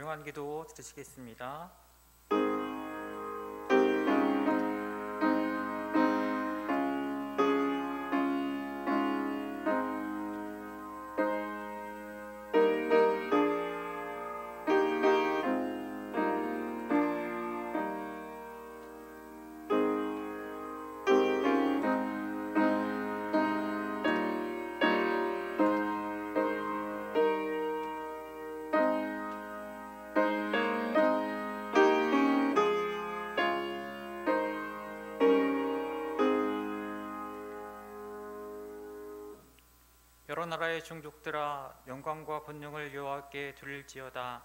명한 기도 드리시겠습니다. 여러 나라의 종족들아, 영광과 권능을 여호와께 돌릴지어다.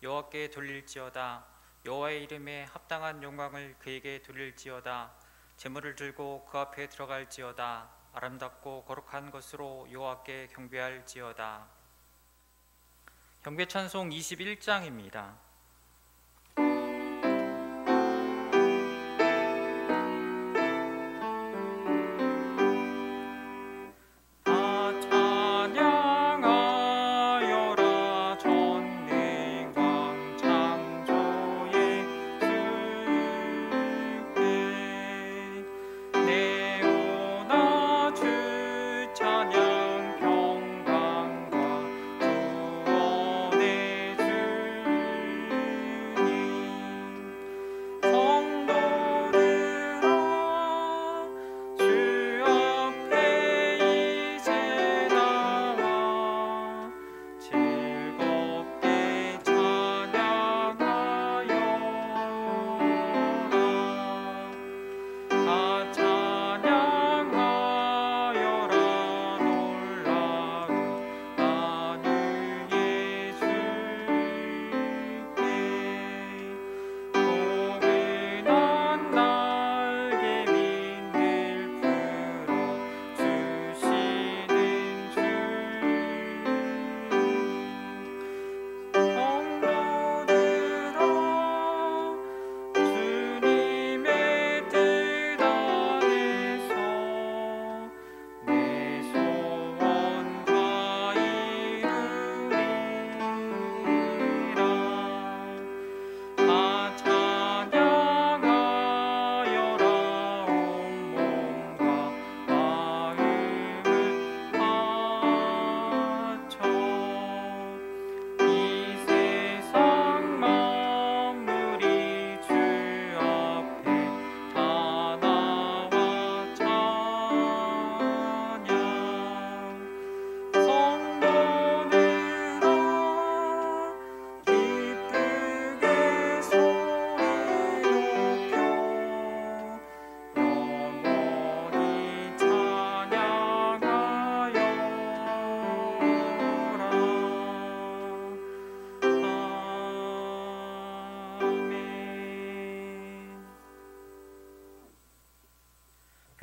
여호와께 돌릴지어다. 여호와의 이름에 합당한 영광을 그에게 돌릴지어다. 제물을 들고 그 앞에 들어갈지어다. 아름답고 거룩한 것으로 여호와께 경배할지어다. 경배찬송 21장입니다.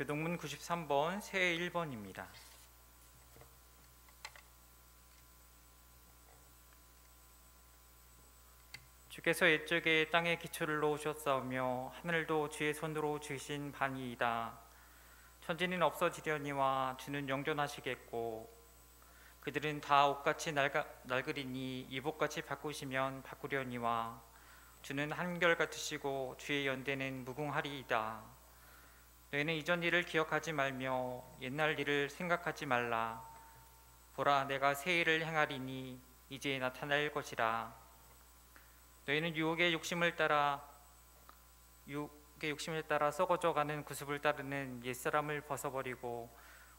교동문 93번 새 1번입니다. 주께서 옛적에 땅에 기초를 놓으셨사오며 하늘도 주의 손으로 지으신 바니이다. 천지는 없어지려니와 주는 영존하시겠고 그들은 다 옷같이 낡으리니 이복같이 바꾸시면 바꾸려니와 주는 한결같으시고 주의 연대는 무궁하리이다. 너희는 이전 일을 기억하지 말며 옛날 일을 생각하지 말라. 보라, 내가 새 일을 행하리니 이제 나타날 것이라. 너희는 유혹의 욕심을 따라 썩어져가는 구습을 따르는 옛사람을 벗어버리고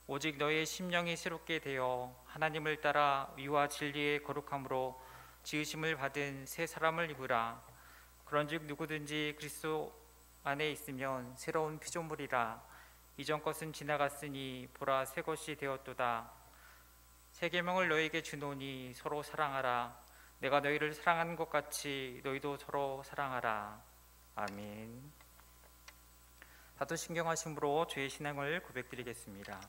오직 너희의 심령이 새롭게 되어 하나님을 따라 위와 진리의 거룩함으로 지으심을 받은 새 사람을 입으라. 그런즉 누구든지 그리스도 안에 있으면 새로운 피조물이라. 이전 것은 지나갔으니 보라, 새 것이 되었도다. 새 계명을 너희에게 주노니 서로 사랑하라. 내가 너희를 사랑한 것 같이 너희도 서로 사랑하라. 아멘. 사도신경하심으로 주의 신앙을 고백드리겠습니다.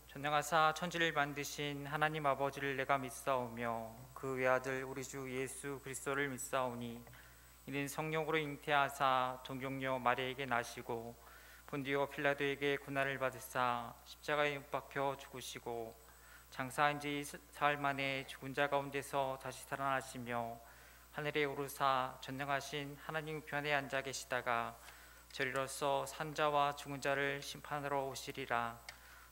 전능하사 천지를 만드신 하나님 아버지를 내가 믿사오며 그 외아들 우리 주 예수 그리스도를 믿사오니 이는 성령으로 잉태하사 동정녀 마리아에게 나시고 본디오 필라도에게 고난을 받으사 십자가에 못 박혀 죽으시고 장사한 지 사흘 만에 죽은 자 가운데서 다시 살아나시며 하늘에 오르사 전능하신 하나님 우편에 앉아 계시다가 저리로서 산자와 죽은 자를 심판하러 오시리라.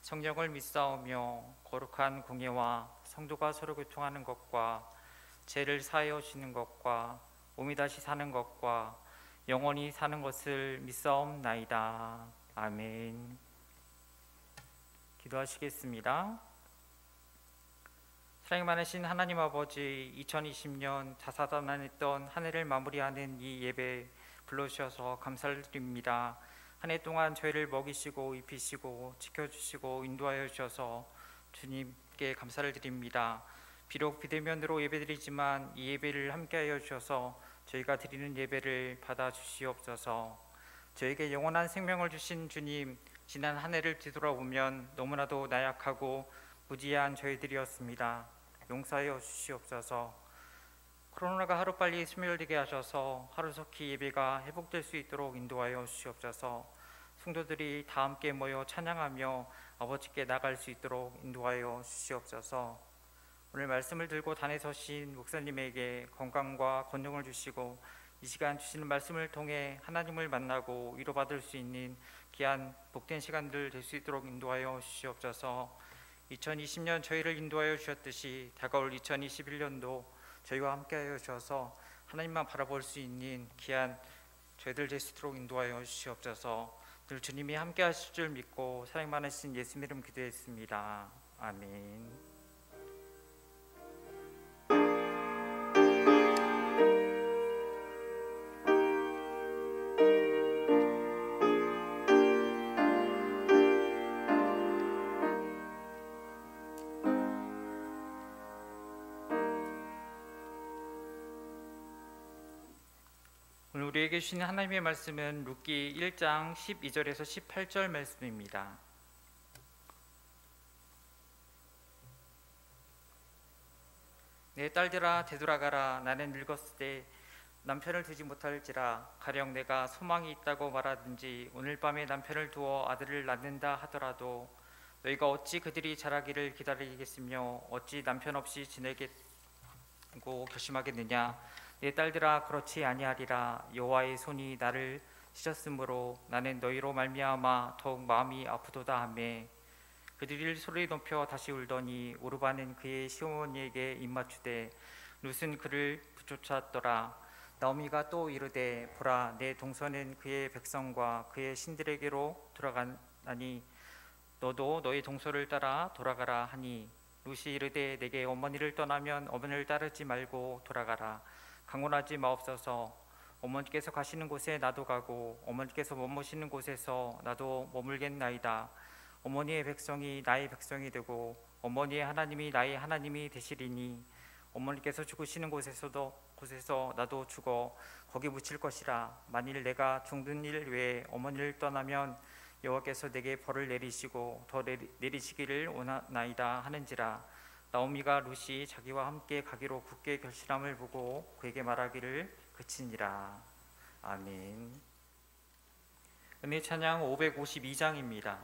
성령을 믿사오며 거룩한 공예와 성도가 서로 교통하는 것과 죄를 사하여 주는 것과 몸이 다시 사는 것과 영원히 사는 것을 믿사옵나이다. 아멘. 기도하시겠습니다. 사랑이 많으신 하나님 아버지, 2020년 다사다난했던 한 해를 마무리하는 이 예배 불러주셔서 감사를 드립니다. 한 해 동안 저희를 먹이시고 입히시고 지켜주시고 인도하여 주셔서 주님께 감사를 드립니다. 비록 비대면으로 예배드리지만 이 예배를 함께하여 주셔서 저희가 드리는 예배를 받아주시옵소서. 저에게 영원한 생명을 주신 주님, 지난 한 해를 뒤돌아보면 너무나도 나약하고 무지한 저희들이었습니다. 용서하여 주시옵소서. 코로나가 하루빨리 스며들게 하셔서 하루속히 예배가 회복될 수 있도록 인도하여 주시옵소서. 성도들이 다 함께 모여 찬양하며 아버지께 나갈 수 있도록 인도하여 주시옵소서. 오늘 말씀을 들고 단에 서신 목사님에게 건강과 권능을 주시고 이 시간 주시는 말씀을 통해 하나님을 만나고 위로받을 수 있는 귀한 복된 시간들 될 수 있도록 인도하여 주시옵소서. 2020년 저희를 인도하여 주셨듯이 다가올 2021년도 저희와 함께하여 주셔서 하나님만 바라볼 수 있는 귀한 저희들 될 수 있도록 인도하여 주시옵소서. 늘 주님이 함께하실 줄 믿고 사랑 많으신 예수님 이름 기도했습니다. 아멘. 오늘 우리에게 주시는 하나님의 말씀은 룻기 1장 12절에서 18절 말씀입니다. 내 딸들아 되돌아가라. 나는 늙었을 때 남편을 두지 못할지라. 가령 내가 소망이 있다고 말하든지 오늘 밤에 남편을 두어 아들을 낳는다 하더라도 너희가 어찌 그들이 자라기를 기다리겠으며 어찌 남편 없이 지내겠고 결심하겠느냐. 내 딸들아 그렇지 아니하리라. 여호와의 손이 나를 찢었으므로 나는 너희로 말미암아 더욱 마음이 아프도다 하매 그들이 소리 높여 다시 울더니 오르바는 그의 시어머니에게 입맞추되 룻은 그를 부쫓았더라. 나오미가 또 이르되 보라 내 동서는 그의 백성과 그의 신들에게로 돌아가나니 너도 너의 동서를 따라 돌아가라 하니 룻이 이르되 내게 어머니를 떠나면 어머니를 따르지 말고 돌아가라. 강론하지 마옵소서. 어머니께서 가시는 곳에 나도 가고 어머니께서 머무시는 곳에서 나도 머물겠나이다. 어머니의 백성이 나의 백성이 되고 어머니의 하나님이 나의 하나님이 되시리니 어머니께서 죽으시는 곳에서 나도 죽어 거기 묻힐 것이라. 만일 내가 죽는 일 외에 어머니를 떠나면 여호와께서 내게 벌을 내리시고 더 내리시기를 원하나이다 하는지라. 나오미가 룻이 자기와 함께 가기로 굳게 결심함을 보고 그에게 말하기를 그치니라. 아멘. 은혜 찬양 552장입니다.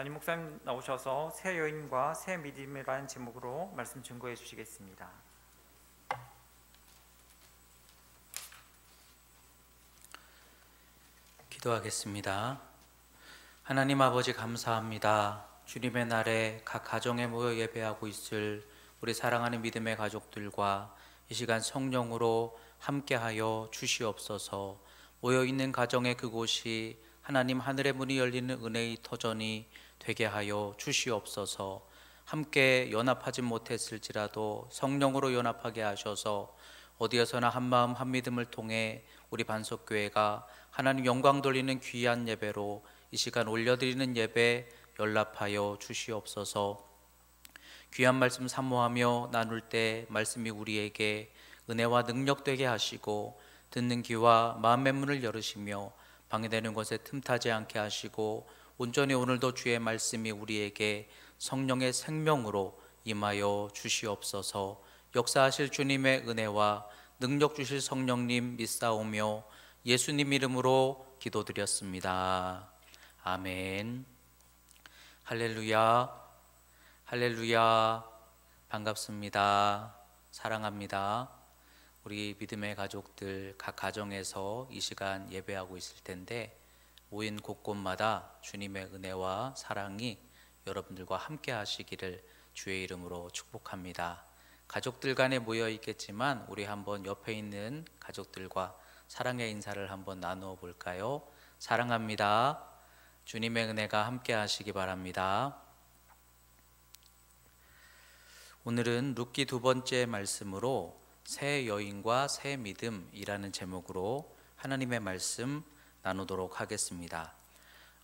담임 목사님 나오셔서 새 여인과 새 믿음이라는 제목으로 말씀 증거해 주시겠습니다. 기도하겠습니다. 하나님 아버지 감사합니다. 주님의 날에 각 가정에 모여 예배하고 있을 우리 사랑하는 믿음의 가족들과 이 시간 성령으로 함께하여 주시옵소서. 모여있는 가정의 그곳이 하나님 하늘의 문이 열리는 은혜의 터전이 되게 하여 주시옵소서. 함께 연합하지 못했을지라도 성령으로 연합하게 하셔서 어디에서나 한마음 한믿음을 통해 우리 반석교회가 하나님 영광 돌리는 귀한 예배로 이 시간 올려드리는 예배 연락하여 주시옵소서. 귀한 말씀 사모하며 나눌 때 말씀이 우리에게 은혜와 능력 되게 하시고 듣는 귀와 마음의 문을 열으시며 방해되는 것에 틈타지 않게 하시고 온전히 오늘도 주의 말씀이 우리에게 성령의 생명으로 임하여 주시옵소서. 역사하실 주님의 은혜와 능력 주실 성령님 믿사오며 예수님 이름으로 기도드렸습니다. 아멘. 할렐루야, 할렐루야. 반갑습니다. 사랑합니다. 우리 믿음의 가족들 각 가정에서 이 시간 예배하고 있을 텐데 모인 곳곳마다 주님의 은혜와 사랑이 여러분들과 함께 하시기를 주의 이름으로 축복합니다. 가족들 간에 모여 있겠지만 우리 한번 옆에 있는 가족들과 사랑의 인사를 한번 나누어 볼까요? 사랑합니다. 주님의 은혜가 함께 하시기 바랍니다. 오늘은 룻기 두 번째 말씀으로 새 여인과 새 믿음이라는 제목으로 하나님의 말씀 나누도록 하겠습니다.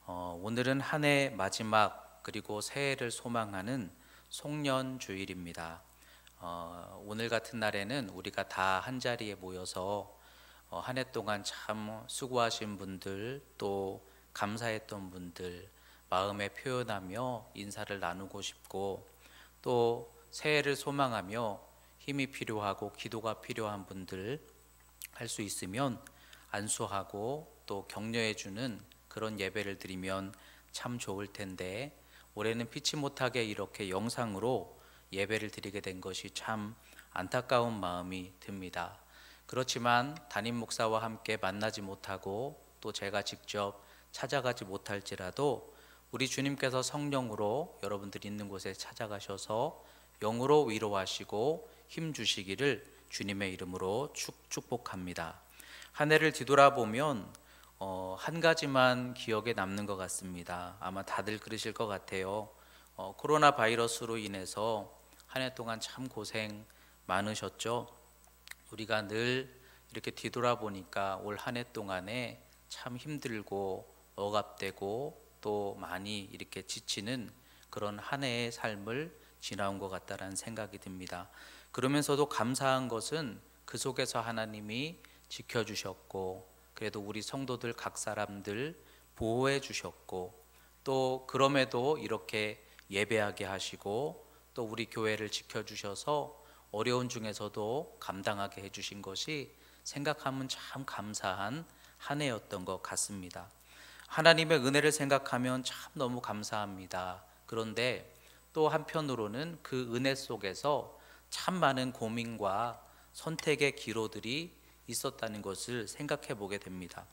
오늘은 한 해 마지막 그리고 새해를 소망하는 송년주일입니다. 오늘 같은 날에는 우리가 다 한자리에 모여서 한 해 동안 참 수고하신 분들 또 감사했던 분들 마음에 표현하며 인사를 나누고 싶고 또 새해를 소망하며 힘이 필요하고 기도가 필요한 분들 할 수 있으면 안수하고 또 격려해주는 그런 예배를 드리면 참 좋을 텐데 올해는 피치 못하게 이렇게 영상으로 예배를 드리게 된 것이 참 안타까운 마음이 듭니다. 그렇지만 담임 목사와 함께 만나지 못하고 또 제가 직접 찾아가지 못할지라도 우리 주님께서 성령으로 여러분들 있는 곳에 찾아가셔서 영으로 위로하시고 힘 주시기를 주님의 이름으로 축복합니다. 한 해를 뒤돌아보면 한 가지만 기억에 남는 것 같습니다. 아마 다들 그러실 것 같아요. 코로나 바이러스로 인해서 한 해 동안 참 고생 많으셨죠. 우리가 늘 이렇게 뒤돌아보니까 올 한 해 동안에 참 힘들고 억압되고 또 많이 이렇게 지치는 그런 한 해의 삶을 지나온 것 같다라는 생각이 듭니다. 그러면서도 감사한 것은 그 속에서 하나님이 지켜주셨고 그래도 우리 성도들 각 사람들 보호해 주셨고 또 그럼에도 이렇게 예배하게 하시고 또 우리 교회를 지켜주셔서 어려운 중에서도 감당하게 해주신 것이 생각하면 참 감사한 한 해였던 것 같습니다. 하나님의 은혜를 생각하면 참 너무 감사합니다. 그런데 또 한편으로는 그 은혜 속에서 참 많은 고민과 선택의 기로들이 있었다는 것을 생각해 보게 됩니다.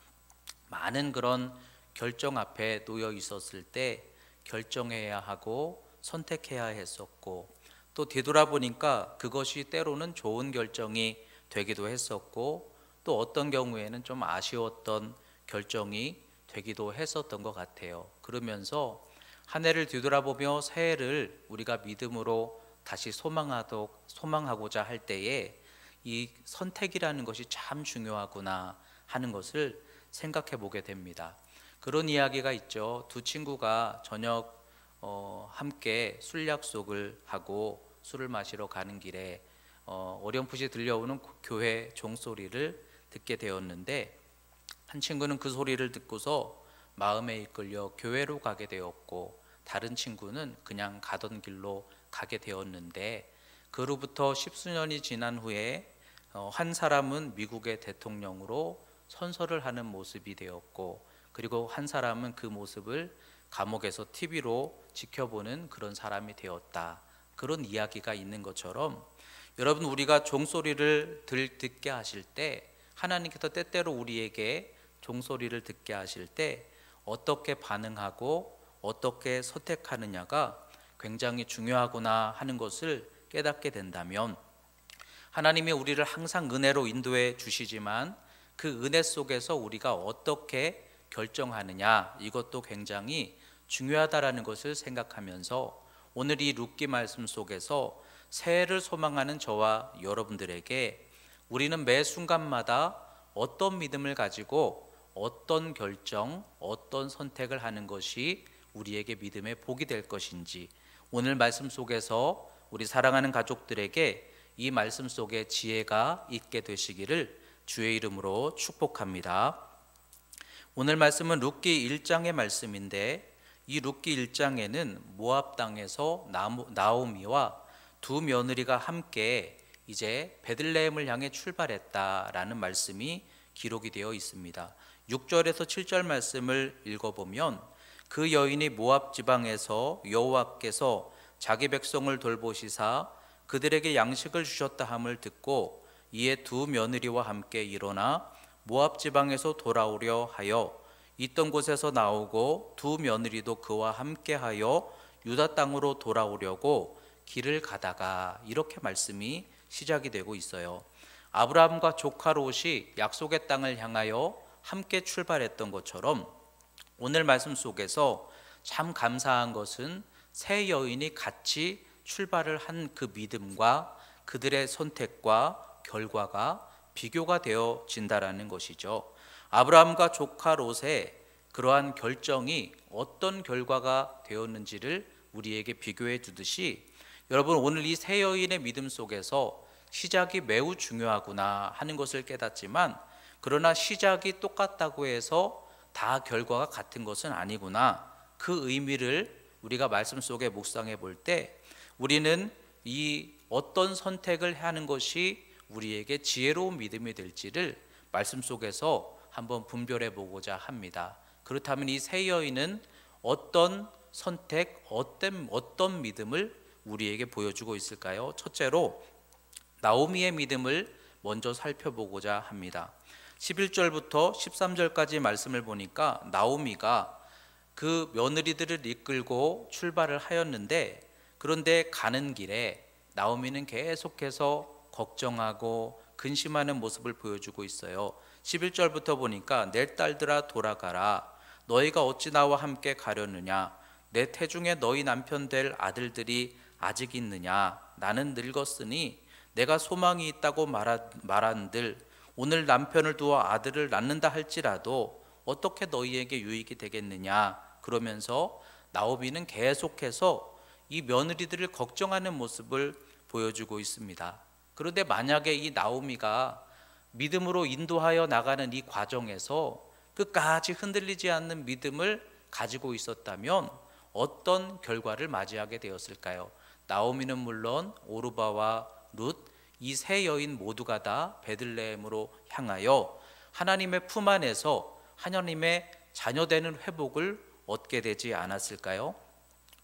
많은 그런 결정 앞에 놓여 있었을 때 결정해야 하고 선택해야 했었고 또 뒤돌아보니까 그것이 때로는 좋은 결정이 되기도 했었고 또 어떤 경우에는 좀 아쉬웠던 결정이 되기도 했었던 것 같아요. 그러면서 한 해를 뒤돌아보며 새해를 우리가 믿음으로 다시 소망하고자 할 때에 이 선택이라는 것이 참 중요하구나 하는 것을 생각해 보게 됩니다. 그런 이야기가 있죠. 두 친구가 저녁 함께 술 약속을 하고 술을 마시러 가는 길에 어렴풋이 들려오는 교회 종소리를 듣게 되었는데 한 친구는 그 소리를 듣고서 마음에 이끌려 교회로 가게 되었고 다른 친구는 그냥 가던 길로 가게 되었는데 그로부터 십수년이 지난 후에 한 사람은 미국의 대통령으로 선서를 하는 모습이 되었고 그리고 한 사람은 그 모습을 감옥에서 TV로 지켜보는 그런 사람이 되었다. 그런 이야기가 있는 것처럼 여러분, 우리가 종소리를 듣게 하실 때, 하나님께서 때때로 우리에게 종소리를 듣게 하실 때 어떻게 반응하고 어떻게 선택하느냐가 굉장히 중요하구나 하는 것을 깨닫게 된다면, 하나님이 우리를 항상 은혜로 인도해 주시지만 그 은혜 속에서 우리가 어떻게 결정하느냐, 이것도 굉장히 중요하다라는 것을 생각하면서 오늘 이 룻기 말씀 속에서 새해를 소망하는 저와 여러분들에게 우리는 매 순간마다 어떤 믿음을 가지고 어떤 결정, 어떤 선택을 하는 것이 우리에게 믿음의 복이 될 것인지, 오늘 말씀 속에서 우리 사랑하는 가족들에게 이 말씀 속에 지혜가 있게 되시기를 주의 이름으로 축복합니다. 오늘 말씀은 룻기 1장의 말씀인데, 이 룻기 1장에는 모압 땅에서 나오미와 두 며느리가 함께 이제 베들레헴을 향해 출발했다라는 말씀이 기록이 되어 있습니다. 6절에서 7절 말씀을 읽어보면, 그 여인이 모압 지방에서 여호와께서 자기 백성을 돌보시사 그들에게 양식을 주셨다 함을 듣고 이에 두 며느리와 함께 일어나 모압 지방에서 돌아오려 하여 있던 곳에서 나오고 두 며느리도 그와 함께하여 유다 땅으로 돌아오려고 길을 가다가, 이렇게 말씀이 시작이 되고 있어요. 아브라함과 조카 롯이 약속의 땅을 향하여 함께 출발했던 것처럼 오늘 말씀 속에서 참 감사한 것은 세 여인이 같이 출발을 한 그 믿음과 그들의 선택과 결과가 비교가 되어진다라는 것이죠. 아브라함과 조카 롯의 그러한 결정이 어떤 결과가 되었는지를 우리에게 비교해 주듯이, 여러분, 오늘 이 세 여인의 믿음 속에서 시작이 매우 중요하구나 하는 것을 깨닫지만, 그러나 시작이 똑같다고 해서 다 결과가 같은 것은 아니구나, 그 의미를 우리가 말씀 속에 묵상해 볼 때 우리는 이 어떤 선택을 하는 것이 우리에게 지혜로운 믿음이 될지를 말씀 속에서 한번 분별해 보고자 합니다. 그렇다면 이 세 여인은 어떤 선택, 어떤 믿음을 우리에게 보여주고 있을까요? 첫째로 나오미의 믿음을 먼저 살펴보고자 합니다. 11절부터 13절까지 말씀을 보니까 나오미가 그 며느리들을 이끌고 출발을 하였는데, 그런데 가는 길에 나오미는 계속해서 걱정하고 근심하는 모습을 보여주고 있어요. 11절부터 보니까 내 딸들아 돌아가라. 너희가 어찌 나와 함께 가려느냐. 내 태중에 너희 남편 될 아들들이 아직 있느냐. 나는 늙었으니 내가 소망이 있다고 말한들 오늘 남편을 두어 아들을 낳는다 할지라도 어떻게 너희에게 유익이 되겠느냐. 그러면서 나오미는 계속해서 이 며느리들을 걱정하는 모습을 보여주고 있습니다. 그런데 만약에 이 나오미가 믿음으로 인도하여 나가는 이 과정에서 끝까지 흔들리지 않는 믿음을 가지고 있었다면 어떤 결과를 맞이하게 되었을까요? 나오미는 물론 오르바와 룻, 이 세 여인 모두가 다 베들레헴으로 향하여 하나님의 품 안에서 하나님의 자녀되는 회복을 얻게 되지 않았을까요?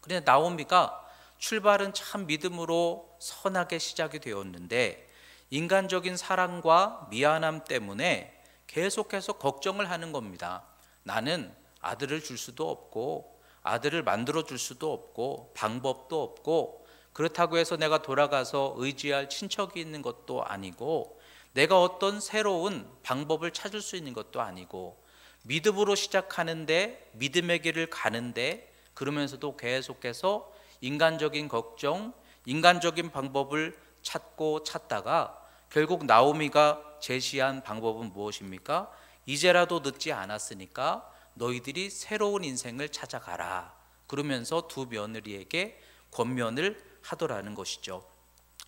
그런데 나오미가 출발은 참 믿음으로 선하게 시작이 되었는데, 인간적인 사랑과 미안함 때문에 계속해서 걱정을 하는 겁니다. 나는 아들을 줄 수도 없고 아들을 만들어 줄 수도 없고 방법도 없고, 그렇다고 해서 내가 돌아가서 의지할 친척이 있는 것도 아니고 내가 어떤 새로운 방법을 찾을 수 있는 것도 아니고, 믿음으로 시작하는데 믿음의 길을 가는데, 그러면서도 계속해서 인간적인 걱정, 인간적인 방법을 찾다가 결국 나오미가 제시한 방법은 무엇입니까? 이제라도 늦지 않았으니까 너희들이 새로운 인생을 찾아가라. 그러면서 두 며느리에게 권면을 하더라는 것이죠.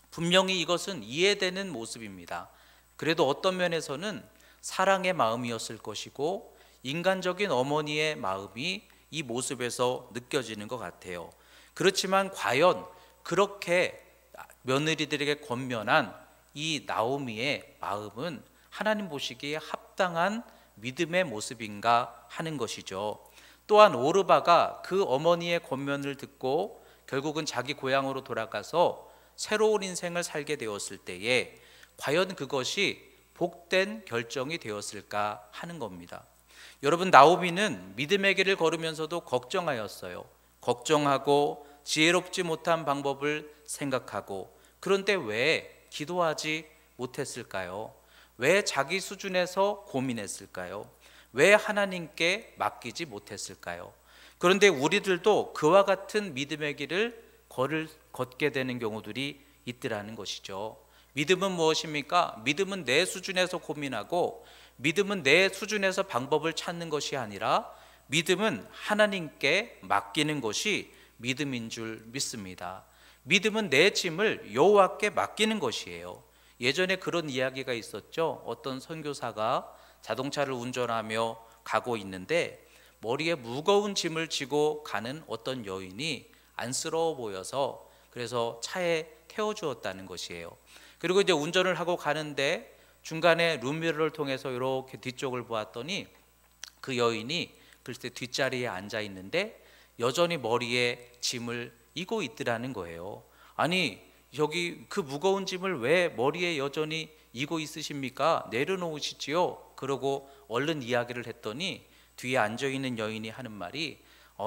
분명히 이것은 이해되는 모습입니다. 그래도 어떤 면에서는 사랑의 마음이었을 것이고 인간적인 어머니의 마음이 이 모습에서 느껴지는 것 같아요. 그렇지만 과연 그렇게 며느리들에게 권면한 이 나오미의 마음은 하나님 보시기에 합당한 믿음의 모습인가 하는 것이죠. 또한 오르바가 그 어머니의 권면을 듣고 결국은 자기 고향으로 돌아가서 새로운 인생을 살게 되었을 때에 과연 그것이 복된 결정이 되었을까 하는 겁니다. 여러분, 나오미는 믿음의 길을 걸으면서도 걱정하였어요. 걱정하고 지혜롭지 못한 방법을 생각하고, 그런데 왜 기도하지 못했을까요? 왜 자기 수준에서 고민했을까요? 왜 하나님께 맡기지 못했을까요? 그런데 우리들도 그와 같은 믿음의 길을 걷게 되는 경우들이 있더라는 것이죠. 믿음은 무엇입니까? 믿음은 내 수준에서 고민하고, 믿음은 내 수준에서 방법을 찾는 것이 아니라 믿음은 하나님께 맡기는 것이 믿음인 줄 믿습니다. 믿음은 내 짐을 여호와께 맡기는 것이에요. 예전에 그런 이야기가 있었죠. 어떤 선교사가 자동차를 운전하며 가고 있는데 머리에 무거운 짐을 지고 가는 어떤 여인이 안쓰러워 보여서 그래서 차에 태워주었다는 것이에요. 그리고 이제 운전을 하고 가는데 중간에 룸미러를 통해서 이렇게 뒤쪽을 보았더니 그 여인이 글쎄 뒷자리에 앉아 있는데 여전히 머리에 짐을 이고 있더라는 거예요. 아니, 여기 그 무거운 짐을 왜 머리에 여전히 이고 있으십니까? 내려놓으시지요. 그러고 얼른 이야기를 했더니 뒤에 앉아 있는 여인이 하는 말이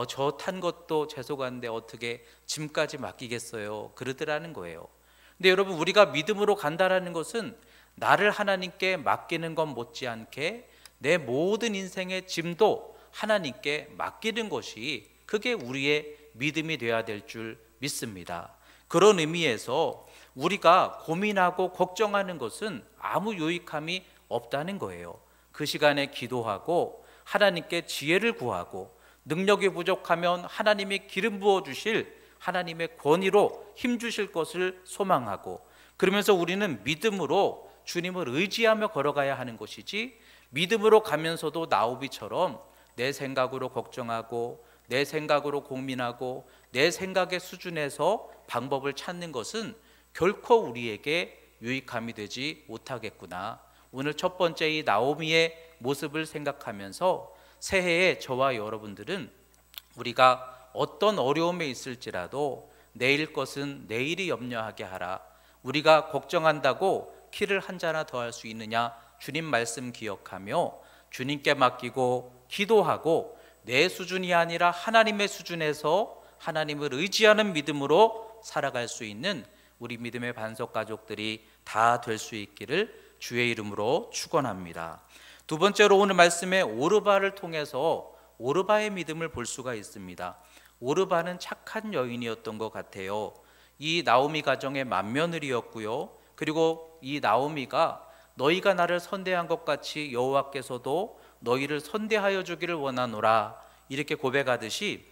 저 탄 것도 죄송한데 어떻게 짐까지 맡기겠어요? 그러더라는 거예요. 근데 여러분, 우리가 믿음으로 간다라는 것은 나를 하나님께 맡기는 것 못지않게 내 모든 인생의 짐도 하나님께 맡기는 것이, 그게 우리의 믿음이 되어야 될 줄 믿습니다. 그런 의미에서 우리가 고민하고 걱정하는 것은 아무 유익함이 없다는 거예요. 그 시간에 기도하고 하나님께 지혜를 구하고, 능력이 부족하면 하나님이 기름 부어 주실 하나님의 권위로 힘 주실 것을 소망하고, 그러면서 우리는 믿음으로 주님을 의지하며 걸어가야 하는 것이지, 믿음으로 가면서도 나오비처럼 내 생각으로 걱정하고 내 생각으로 고민하고 내 생각의 수준에서 방법을 찾는 것은 결코 우리에게 유익함이 되지 못하겠구나. 오늘 첫 번째 이 나오미의 모습을 생각하면서 새해에 저와 여러분들은 우리가 어떤 어려움에 있을지라도 내일 것은 내일이 염려하게 하라. 우리가 걱정한다고 키를 한 잔나 더 할 수 있느냐? 주님 말씀 기억하며 주님께 맡기고 기도하고 내 수준이 아니라 하나님의 수준에서 하나님을 의지하는 믿음으로 살아갈 수 있는 우리 믿음의 반석 가족들이 다 될 수 있기를 주의 이름으로 축원합니다. 두 번째로 오늘 말씀에 오르바를 통해서 오르바의 믿음을 볼 수가 있습니다. 오르바는 착한 여인이었던 것 같아요. 이 나오미 가정의 맏며느리였고요. 그리고 이 나오미가 너희가 나를 선대한 것 같이 여호와께서도 너희를 선대하여 주기를 원하노라, 이렇게 고백하듯이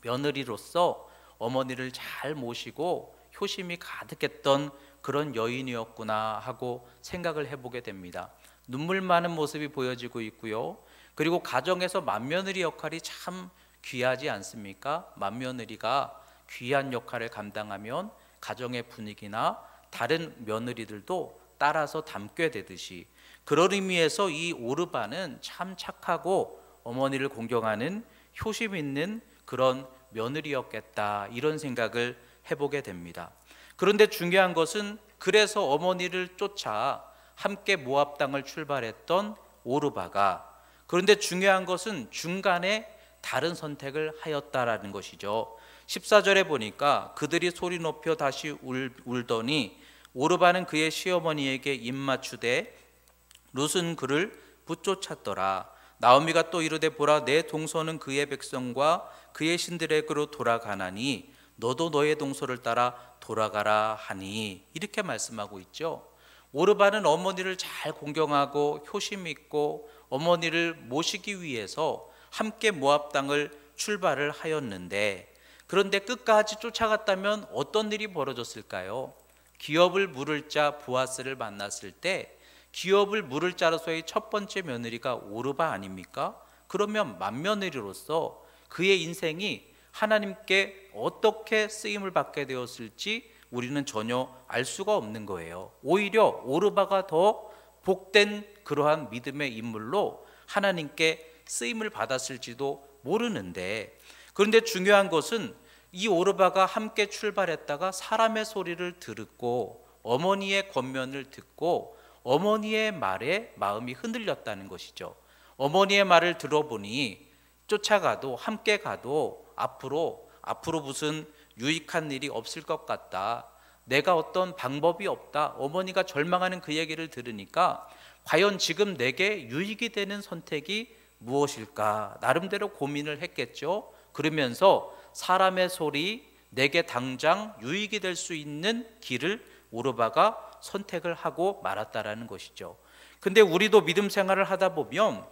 며느리로서 어머니를 잘 모시고 효심이 가득했던 그런 여인이었구나 하고 생각을 해보게 됩니다. 눈물 많은 모습이 보여지고 있고요. 그리고 가정에서 맏며느리 역할이 참 귀하지 않습니까? 맏며느리가 귀한 역할을 감당하면 가정의 분위기나 다른 며느리들도 따라서 담게 되듯이, 그런 의미에서 이 오르바는 참 착하고 어머니를 공경하는 효심 있는 그런 며느리였겠다, 이런 생각을 해보게 됩니다. 그런데 중요한 것은 그래서 어머니를 쫓아 함께 모압 땅을 출발했던 오르바가, 그런데 중요한 것은 중간에 다른 선택을 하였다라는 것이죠. 14절에 보니까 그들이 소리 높여 다시 울더니 오르바는 그의 시어머니에게 입맞추되 룻은 그를 붙쫓았더라. 나오미가 또 이르되 보라, 내 동서는 그의 백성과 그의 신들에게로 돌아가나니 너도 너의 동서를 따라 돌아가라 하니, 이렇게 말씀하고 있죠. 오르바는 어머니를 잘 공경하고 효심 있고 어머니를 모시기 위해서 함께 모압 땅을 출발을 하였는데, 그런데 끝까지 쫓아갔다면 어떤 일이 벌어졌을까요? 기업을 물을 자 보아스를 만났을 때 기업을 물을 자로서의 첫 번째 며느리가 오르바 아닙니까? 그러면 맏며느리로서 그의 인생이 하나님께 어떻게 쓰임을 받게 되었을지 우리는 전혀 알 수가 없는 거예요. 오히려 오르바가 더 복된 그러한 믿음의 인물로 하나님께 쓰임을 받았을지도 모르는데, 그런데 중요한 것은 이 오르바가 함께 출발했다가 사람의 소리를 듣고 어머니의 권면을 듣고 어머니의 말에 마음이 흔들렸다는 것이죠. 어머니의 말을 들어보니 쫓아가도 함께 가도 앞으로 무슨 유익한 일이 없을 것 같다. 내가 어떤 방법이 없다. 어머니가 절망하는 그 얘기를 들으니까 과연 지금 내게 유익이 되는 선택이 무엇일까? 나름대로 고민을 했겠죠. 그러면서 사람의 소리, 내게 당장 유익이 될 수 있는 길을 오르바가 선택을 하고 말았다라는 것이죠. 근데 우리도 믿음 생활을 하다 보면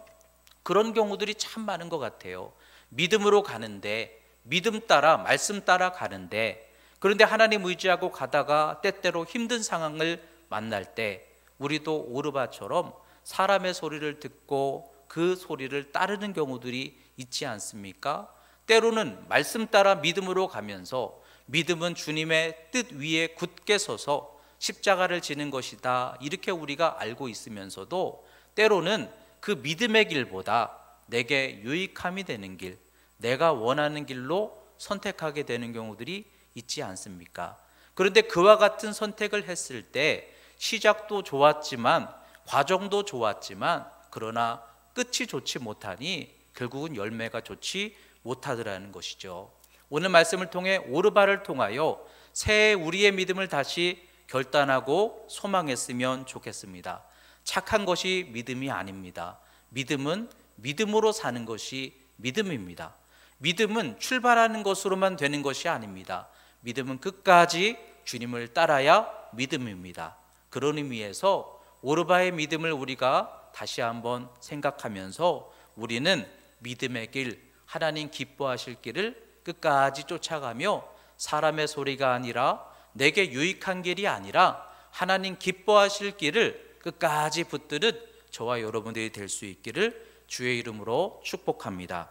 그런 경우들이 참 많은 것 같아요. 믿음으로 가는데, 믿음 따라 말씀 따라 가는데, 그런데 하나님 의지하고 가다가 때때로 힘든 상황을 만날 때 우리도 오르바처럼 사람의 소리를 듣고 그 소리를 따르는 경우들이 있지 않습니까? 때로는 말씀 따라 믿음으로 가면서 믿음은 주님의 뜻 위에 굳게 서서 십자가를 지는 것이다, 이렇게 우리가 알고 있으면서도 때로는 그 믿음의 길보다 내게 유익함이 되는 길, 내가 원하는 길로 선택하게 되는 경우들이 있지 않습니까? 그런데 그와 같은 선택을 했을 때 시작도 좋았지만 과정도 좋았지만 그러나 끝이 좋지 못하니 결국은 열매가 좋지 못하더라는 것이죠. 오늘 말씀을 통해 오르바를 통하여 새해 우리의 믿음을 다시 결단하고 소망했으면 좋겠습니다. 착한 것이 믿음이 아닙니다. 믿음은 믿음으로 사는 것이 믿음입니다. 믿음은 출발하는 것으로만 되는 것이 아닙니다. 믿음은 끝까지 주님을 따라야 믿음입니다. 그런 의미에서 오르바의 믿음을 우리가 다시 한번 생각하면서 우리는 믿음의 길, 하나님 기뻐하실 길을 끝까지 쫓아가며 사람의 소리가 아니라 내게 유익한 길이 아니라 하나님 기뻐하실 길을 끝까지 붙드는 저와 여러분들이 될 수 있기를 주의 이름으로 축복합니다.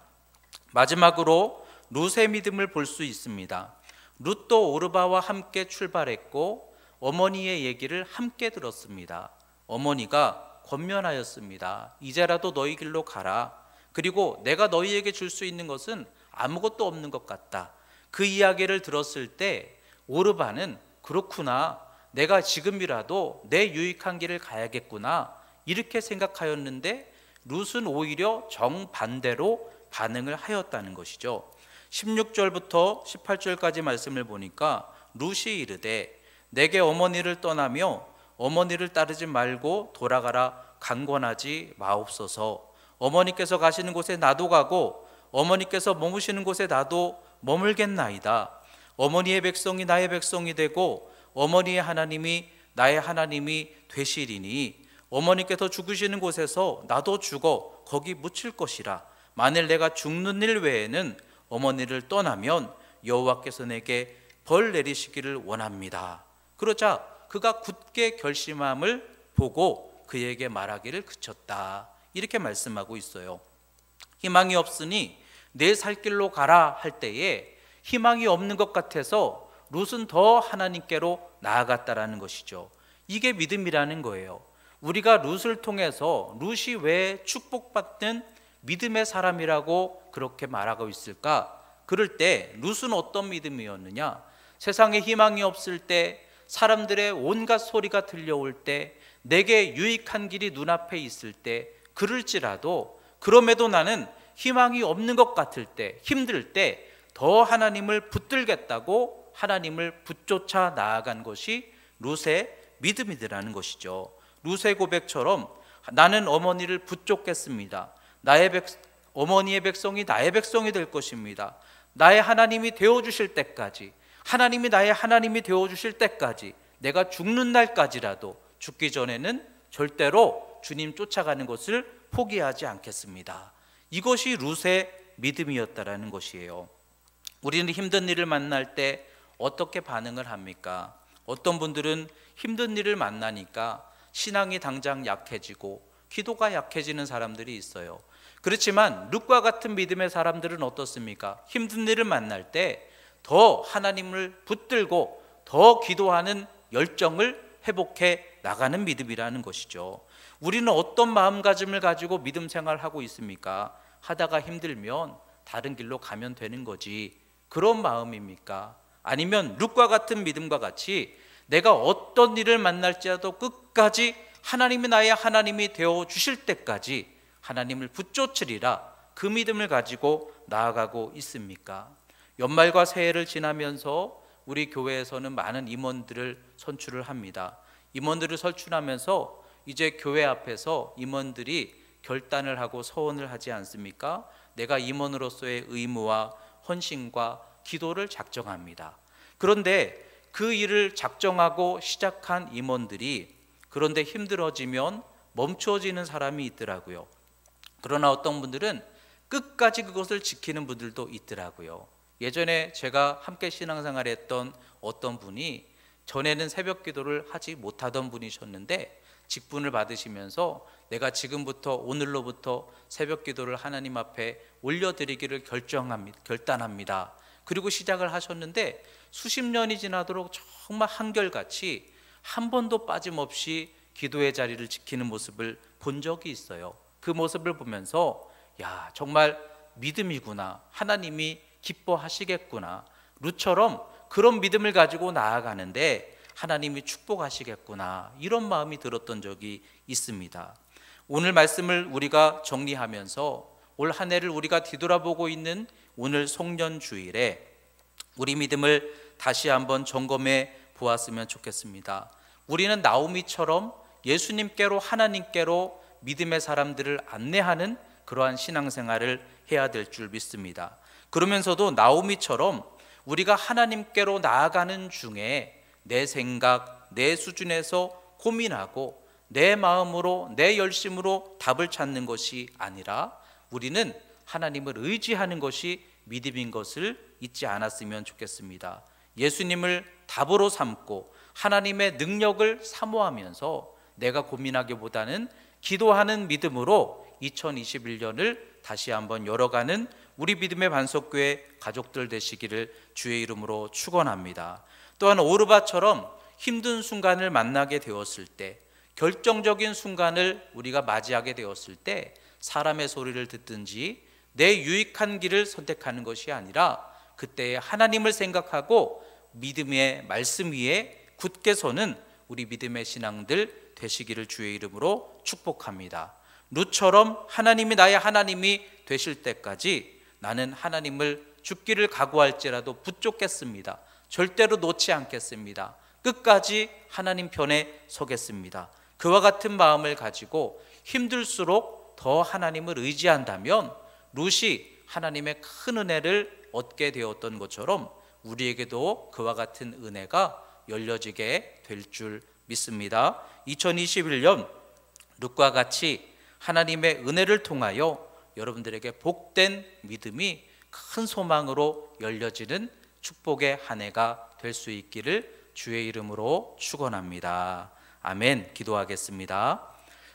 마지막으로 룻의 믿음을 볼 수 있습니다. 룻도 오르바와 함께 출발했고 어머니의 얘기를 함께 들었습니다. 어머니가 권면하였습니다. 이제라도 너희 길로 가라. 그리고 내가 너희에게 줄 수 있는 것은 아무것도 없는 것 같다. 그 이야기를 들었을 때 오르바는 그렇구나, 내가 지금이라도 내 유익한 길을 가야겠구나, 이렇게 생각하였는데 룻은 오히려 정반대로 반응을 하였다는 것이죠. 16절부터 18절까지 말씀을 보니까 룻이 이르되 내게 어머니를 떠나며 어머니를 따르지 말고 돌아가라 강권하지 마옵소서. 어머니께서 가시는 곳에 나도 가고 어머니께서 머무시는 곳에 나도 머물겠나이다. 어머니의 백성이 나의 백성이 되고 어머니의 하나님이 나의 하나님이 되시리니 어머니께서 죽으시는 곳에서 나도 죽어 거기 묻힐 것이라. 만일 내가 죽는 일 외에는 어머니를 떠나면 여호와께서 내게 벌 내리시기를 원합니다. 그러자 그가 굳게 결심함을 보고 그에게 말하기를 그쳤다, 이렇게 말씀하고 있어요. 희망이 없으니 내 살 길로 가라 할 때에 희망이 없는 것 같아서 룻은 더 하나님께로 나아갔다라는 것이죠. 이게 믿음이라는 거예요. 우리가 룻을 통해서 룻이 왜 축복받는 믿음의 사람이라고 그렇게 말하고 있을까? 그럴 때 룻은 어떤 믿음이었느냐? 세상에 희망이 없을 때, 사람들의 온갖 소리가 들려올 때, 내게 유익한 길이 눈앞에 있을 때, 그럴지라도 그럼에도 나는 희망이 없는 것 같을 때, 힘들 때 더 하나님을 붙들겠다고 하나님을 붙쫓아 나아간 것이 룻의 믿음이라는 것이죠. 룻의 고백처럼 나는 어머니를 붙쫓겠습니다. 어머니의 백성이 나의 백성이 될 것입니다. 나의 하나님이 되어주실 때까지, 하나님이 나의 하나님이 되어주실 때까지, 내가 죽는 날까지라도 죽기 전에는 절대로 주님 쫓아가는 것을 포기하지 않겠습니다. 이것이 룻의 믿음이었다라는 것이에요. 우리는 힘든 일을 만날 때 어떻게 반응을 합니까? 어떤 분들은 힘든 일을 만나니까 신앙이 당장 약해지고 기도가 약해지는 사람들이 있어요. 그렇지만 룻과 같은 믿음의 사람들은 어떻습니까? 힘든 일을 만날 때 더 하나님을 붙들고 더 기도하는 열정을 회복해 나가는 믿음이라는 것이죠. 우리는 어떤 마음가짐을 가지고 믿음 생활하고 있습니까? 하다가 힘들면 다른 길로 가면 되는 거지, 그런 마음입니까? 아니면 룻과 같은 믿음과 같이 내가 어떤 일을 만날지라도 끝까지 하나님이 나의 하나님이 되어 주실 때까지 하나님을 붙쫓으리라, 그 믿음을 가지고 나아가고 있습니까? 연말과 새해를 지나면서 우리 교회에서는 많은 임원들을 선출을 합니다. 임원들을 선출하면서 이제 교회 앞에서 임원들이 결단을 하고 서원을 하지 않습니까? 내가 임원으로서의 의무와 헌신과 기도를 작정합니다. 그런데 그 일을 작정하고 시작한 임원들이 그런데 힘들어지면 멈춰지는 사람이 있더라고요. 그러나 어떤 분들은 끝까지 그것을 지키는 분들도 있더라고요. 예전에 제가 함께 신앙생활 했던 어떤 분이 전에는 새벽 기도를 하지 못하던 분이셨는데 직분을 받으시면서 내가 지금부터 오늘로부터 새벽 기도를 하나님 앞에 올려드리기를 결단합니다. 그리고 시작을 하셨는데 수십 년이 지나도록 정말 한결같이 한 번도 빠짐없이 기도의 자리를 지키는 모습을 본 적이 있어요. 그 모습을 보면서 야, 정말 믿음이구나, 하나님이 기뻐하시겠구나, 룻처럼 그런 믿음을 가지고 나아가는데 하나님이 축복하시겠구나, 이런 마음이 들었던 적이 있습니다. 오늘 말씀을 우리가 정리하면서 올 한 해를 우리가 뒤돌아보고 있는 오늘 송년주일에 우리 믿음을 다시 한번 점검해 보았으면 좋겠습니다. 우리는 나오미처럼 예수님께로, 하나님께로 믿음의 사람들을 안내하는 그러한 신앙생활을 해야 될 줄 믿습니다. 그러면서도 나오미처럼 우리가 하나님께로 나아가는 중에 내 생각, 내 수준에서 고민하고 내 마음으로, 내 열심으로 답을 찾는 것이 아니라 우리는 하나님을 의지하는 것이 믿음인 것을 잊지 않았으면 좋겠습니다. 예수님을 답으로 삼고 하나님의 능력을 사모하면서 내가 고민하기보다는 기도하는 믿음으로 2021년을 다시 한번 열어가는 우리 믿음의 반석교회 가족들 되시기를 주의 이름으로 축원합니다. 또한 오르바처럼 힘든 순간을 만나게 되었을 때, 결정적인 순간을 우리가 맞이하게 되었을 때 사람의 소리를 듣든지 내 유익한 길을 선택하는 것이 아니라 그때에 하나님을 생각하고 믿음의 말씀 위에 굳게 서는 우리 믿음의 신앙들 되시기를 주의 이름으로 축복합니다. 룻처럼 하나님이 나의 하나님이 되실 때까지 나는 하나님을 죽기를 각오할지라도 붙잡겠습니다. 절대로 놓지 않겠습니다. 끝까지 하나님 편에 서겠습니다. 그와 같은 마음을 가지고 힘들수록 더 하나님을 의지한다면 룻이 하나님의 큰 은혜를 얻게 되었던 것처럼 우리에게도 그와 같은 은혜가 열려지게 될 줄 믿습니다. 2021년 룻과 같이 하나님의 은혜를 통하여 여러분들에게 복된 믿음이 큰 소망으로 열려지는 축복의 한 해가 될 수 있기를 주의 이름으로 축원합니다. 아멘. 기도하겠습니다.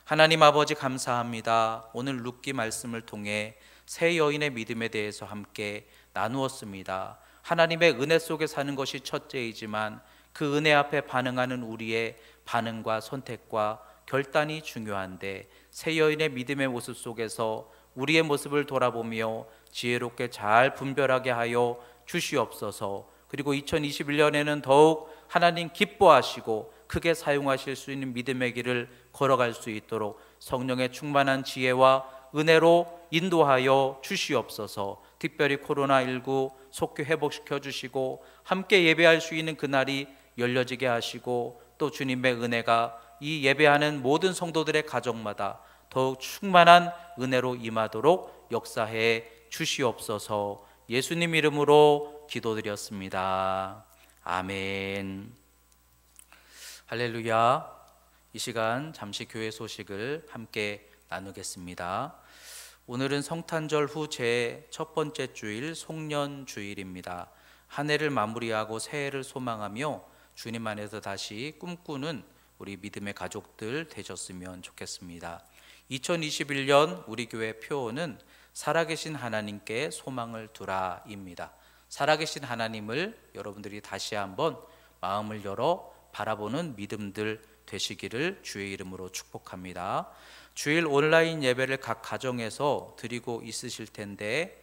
하나님 아버지 감사합니다. 오늘 룻기 말씀을 통해 새 여인의 믿음에 대해서 함께 나누었습니다. 하나님의 은혜 속에 사는 것이 첫째이지만 그 은혜 앞에 반응하는 우리의 반응과 선택과 결단이 중요한데 새 여인의 믿음의 모습 속에서 우리의 모습을 돌아보며 지혜롭게 잘 분별하게 하여 주시옵소서. 그리고 2021년에는 더욱 하나님 기뻐하시고 크게 사용하실 수 있는 믿음의 길을 걸어갈 수 있도록 성령의 충만한 지혜와 은혜로 인도하여 주시옵소서. 특별히 코로나19 속히 회복시켜 주시고 함께 예배할 수 있는 그날이 열려지게 하시고 또 주님의 은혜가 이 예배하는 모든 성도들의 가정마다 더욱 충만한 은혜로 임하도록 역사해 주시옵소서. 예수님 이름으로 기도드렸습니다. 아멘. 할렐루야. 이 시간 잠시 교회 소식을 함께 나누겠습니다. 오늘은 성탄절 후 제 첫 번째 주일 송년주일입니다. 한 해를 마무리하고 새해를 소망하며 주님 안에서 다시 꿈꾸는 우리 믿음의 가족들 되셨으면 좋겠습니다. 2021년 우리 교회 표어는 살아계신 하나님께 소망을 두라입니다. 살아계신 하나님을 여러분들이 다시 한번 마음을 열어 바라보는 믿음들 되시기를 주의 이름으로 축복합니다. 주일 온라인 예배를 각 가정에서 드리고 있으실 텐데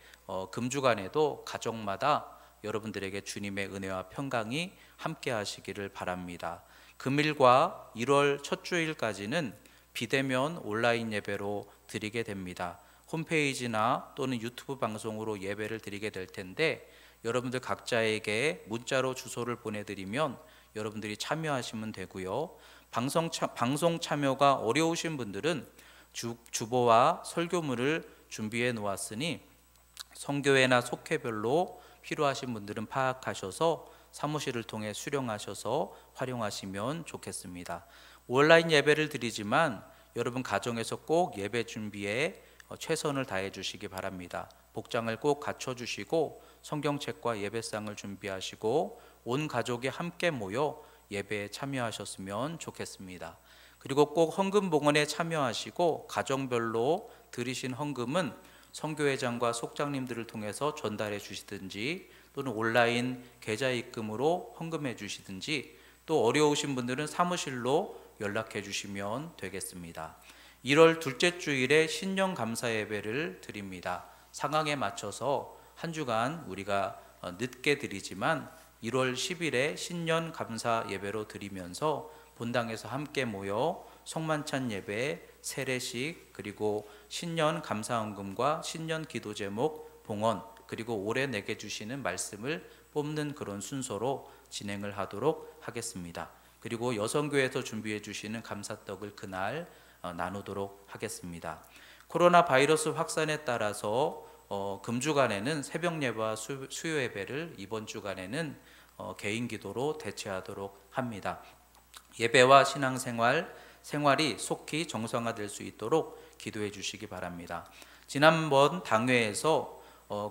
금주간에도 가정마다 여러분들에게 주님의 은혜와 평강이 함께 하시기를 바랍니다. 금일과 1월 첫 주일까지는 비대면 온라인 예배로 드리게 됩니다. 홈페이지나 또는 유튜브 방송으로 예배를 드리게 될 텐데 여러분들 각자에게 문자로 주소를 보내드리면 여러분들이 참여하시면 되고요. 방송 참여가 어려우신 분들은 주보와 설교물을 준비해 놓았으니 성교회나 속회별로 필요하신 분들은 파악하셔서 사무실을 통해 수령하셔서 활용하시면 좋겠습니다. 온라인 예배를 드리지만 여러분 가정에서 꼭 예배 준비에 최선을 다해 주시기 바랍니다. 복장을 꼭 갖춰 주시고 성경책과 예배상을 준비하시고 온 가족이 함께 모여 예배에 참여하셨으면 좋겠습니다. 그리고 꼭 헌금 봉헌에 참여하시고 가정별로 드리신 헌금은 선교회장과 속장님들을 통해서 전달해 주시든지 또는 온라인 계좌 입금으로 헌금해 주시든지 또 어려우신 분들은 사무실로 연락해 주시면 되겠습니다. 1월 둘째 주일에 신년 감사 예배를 드립니다. 상황에 맞춰서 한 주간 우리가 늦게 드리지만 1월 10일에 신년 감사 예배로 드리면서 본당에서 함께 모여 성만찬 예배, 세례식, 그리고 신년 감사헌금과 신년 기도 제목, 봉헌, 그리고 올해 내게 주시는 말씀을 뽑는 그런 순서로 진행을 하도록 하겠습니다. 그리고 여성교회에서 준비해 주시는 감사떡을 그날 나누도록 하겠습니다. 코로나 바이러스 확산에 따라서 금주간에는 새벽 예배와 수요 예배를, 이번 주간에는 개인 기도로 대체하도록 합니다. 예배와 생활이 속히 정상화될 수 있도록 기도해 주시기 바랍니다. 지난번 당회에서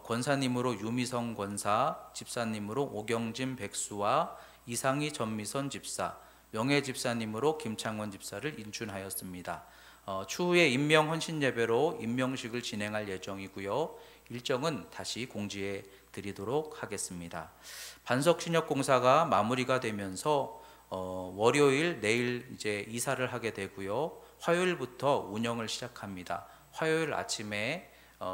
권사님으로 유미성 권사, 집사님으로 오경진 백수와 이상희 전미선 집사, 명예 집사님으로 김창원 집사를 인준하였습니다. 추후에 임명 헌신 예배로 임명식을 진행할 예정이고요. 일정은 다시 공지해 드리도록 하겠습니다. 반석신협 공사가 마무리가 되면서 월요일 내일 이제 이사를 하게 되고요. 화요일부터 운영을 시작합니다. 화요일 아침에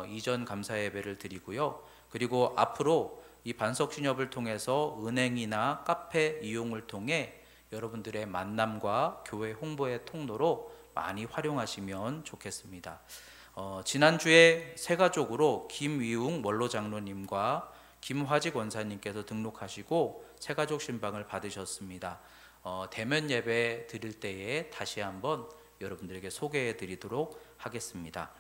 이전 감사 예배를 드리고요. 그리고 앞으로 이 반석신협을 통해서 은행이나 카페 이용을 통해 여러분들의 만남과 교회 홍보의 통로로 많이 활용하시면 좋겠습니다. 지난주에 새가족으로 김위웅 원로 장로님과 김화지 권사님께서 등록하시고 새가족 신방을 받으셨습니다. 대면 예배 드릴 때에 다시 한번 여러분들에게 소개해 드리도록 하겠습니다.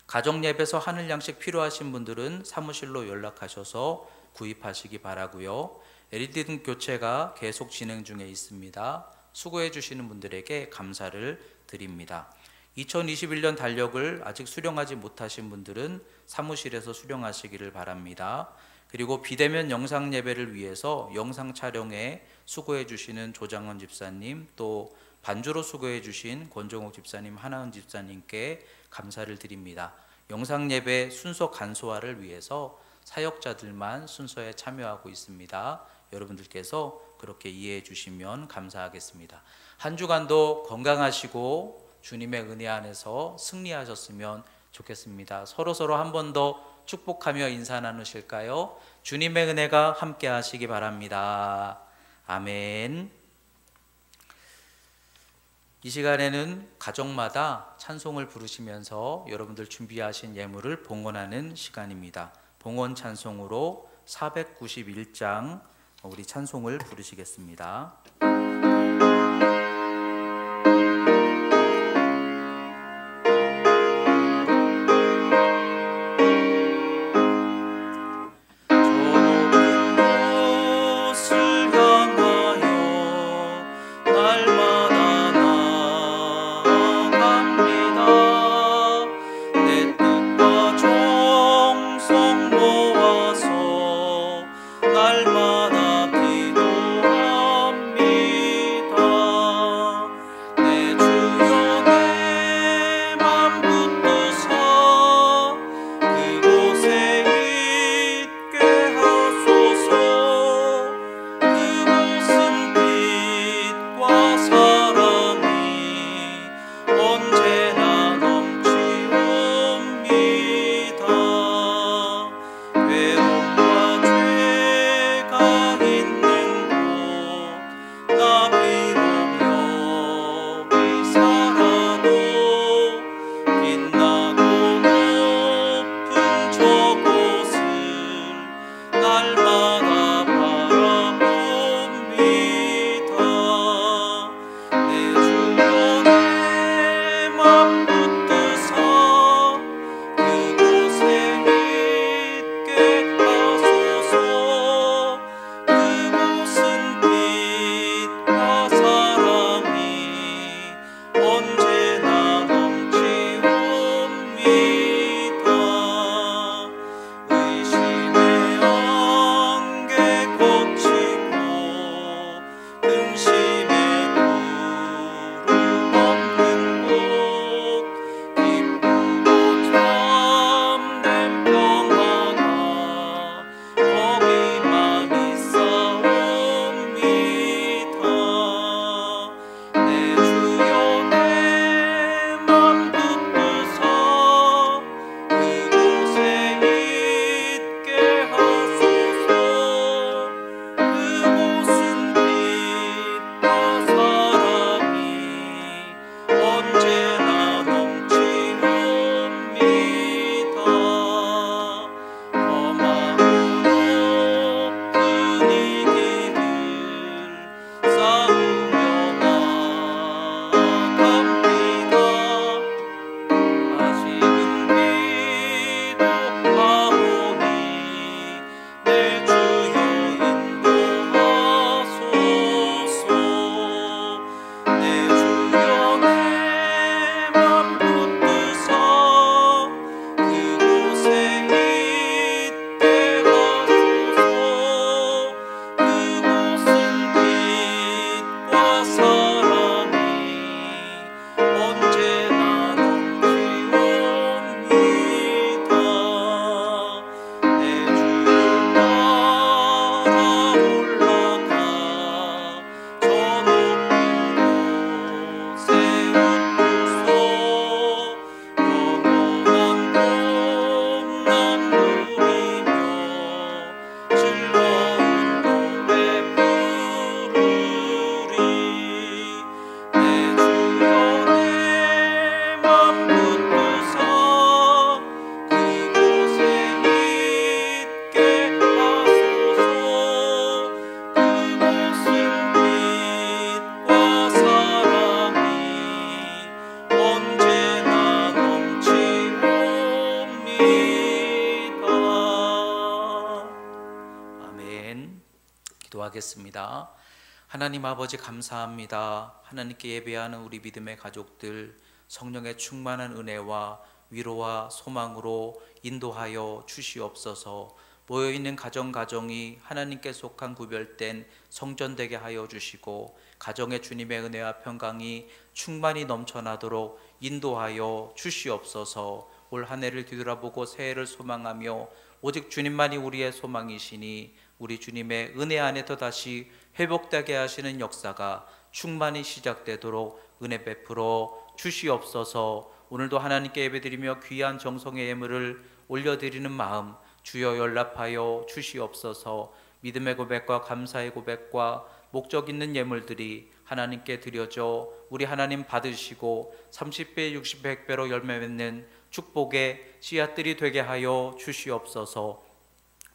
가정 예배서 하늘 양식 필요하신 분들은 사무실로 연락하셔서 구입하시기 바라고요. LED 등 교체가 계속 진행 중에 있습니다. 수고해 주시는 분들에게 감사를 드립니다. 2021년 달력을 아직 수령하지 못하신 분들은 사무실에서 수령하시기를 바랍니다. 그리고 비대면 영상 예배를 위해서 영상 촬영에 수고해 주시는 조장원 집사님, 또 반주로 수고해 주신 권정옥 집사님, 하나은 집사님께 감사를 드립니다. 영상 예배 순서 간소화를 위해서 사역자들만 순서에 참여하고 있습니다. 여러분들께서 그렇게 이해해 주시면 감사하겠습니다. 한 주간도 건강하시고 주님의 은혜 안에서 승리하셨으면 좋겠습니다. 서로 한 번 더 축복하며 인사 나누실까요? 주님의 은혜가 함께 하시기 바랍니다. 아멘. 이 시간에는 가정마다 찬송을 부르시면서 여러분들 준비하신 예물을 봉헌하는 시간입니다. 봉헌 찬송으로 491장 우리 찬송을 부르시겠습니다. 날마다 기도합니다. 기도하겠습니다. 하나님 아버지 감사합니다. 하나님께 예배하는 우리 믿음의 가족들 성령의 충만한 은혜와 위로와 소망으로 인도하여 주시옵소서. 모여있는 가정이 하나님께 속한 구별된 성전되게 하여 주시고 가정의 주님의 은혜와 평강이 충만히 넘쳐나도록 인도하여 주시옵소서. 올 한 해를 뒤돌아보고 새해를 소망하며 오직 주님만이 우리의 소망이시니 우리 주님의 은혜 안에 또다시 회복되게 하시는 역사가 충만히 시작되도록 은혜 베풀어 주시옵소서. 오늘도 하나님께 예배드리며 귀한 정성의 예물을 올려드리는 마음 주여 연락하여 주시옵소서. 믿음의 고백과 감사의 고백과 목적 있는 예물들이 하나님께 드려져 우리 하나님 받으시고 30배, 60배, 100배로 열매 맺는 축복의 씨앗들이 되게 하여 주시옵소서.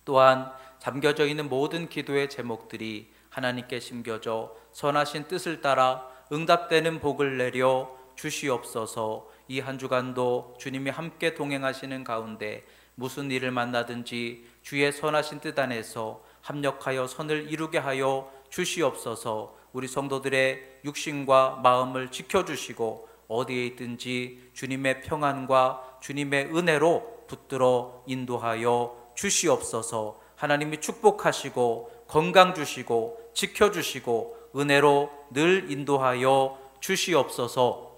또한 담겨져 있는 모든 기도의 제목들이 하나님께 심겨져 선하신 뜻을 따라 응답되는 복을 내려 주시옵소서. 이 한 주간도 주님이 함께 동행하시는 가운데 무슨 일을 만나든지 주의 선하신 뜻 안에서 합력하여 선을 이루게 하여 주시옵소서. 우리 성도들의 육신과 마음을 지켜주시고 어디에 있든지 주님의 평안과 주님의 은혜로 붙들어 인도하여 주시옵소서. 하나님이 축복하시고 건강 주시고 지켜주시고 은혜로 늘 인도하여 주시옵소서.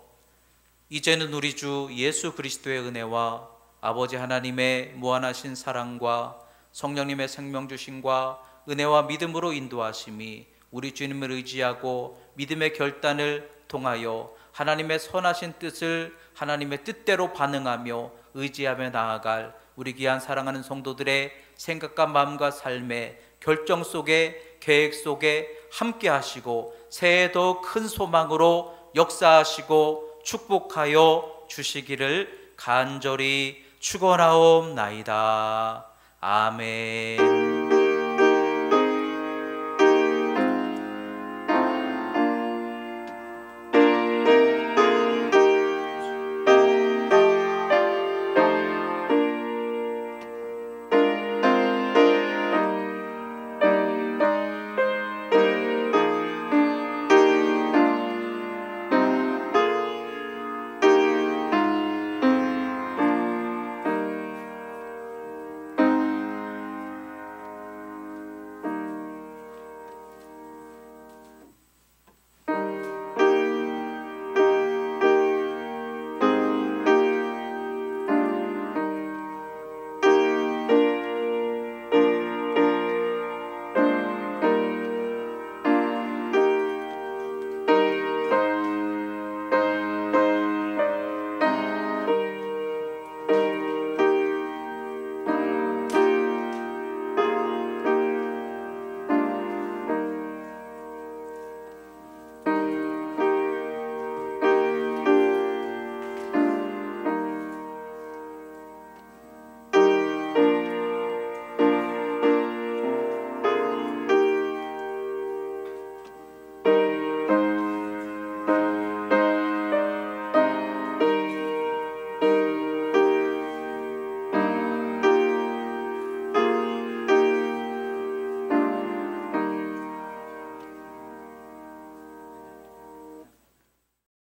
이제는 우리 주 예수 그리스도의 은혜와 아버지 하나님의 무한하신 사랑과 성령님의 생명 주심과 은혜와 믿음으로 인도하심이 우리 주님을 의지하고 믿음의 결단을 통하여 하나님의 선하신 뜻을 하나님의 뜻대로 반응하며 의지하며 나아갈 우리 귀한 사랑하는 성도들의 생각과 마음과 삶의 결정 속에 계획 속에 함께 하시고 새해 더 큰 소망으로 역사하시고 축복하여 주시기를 간절히 축원하옵나이다. 아멘.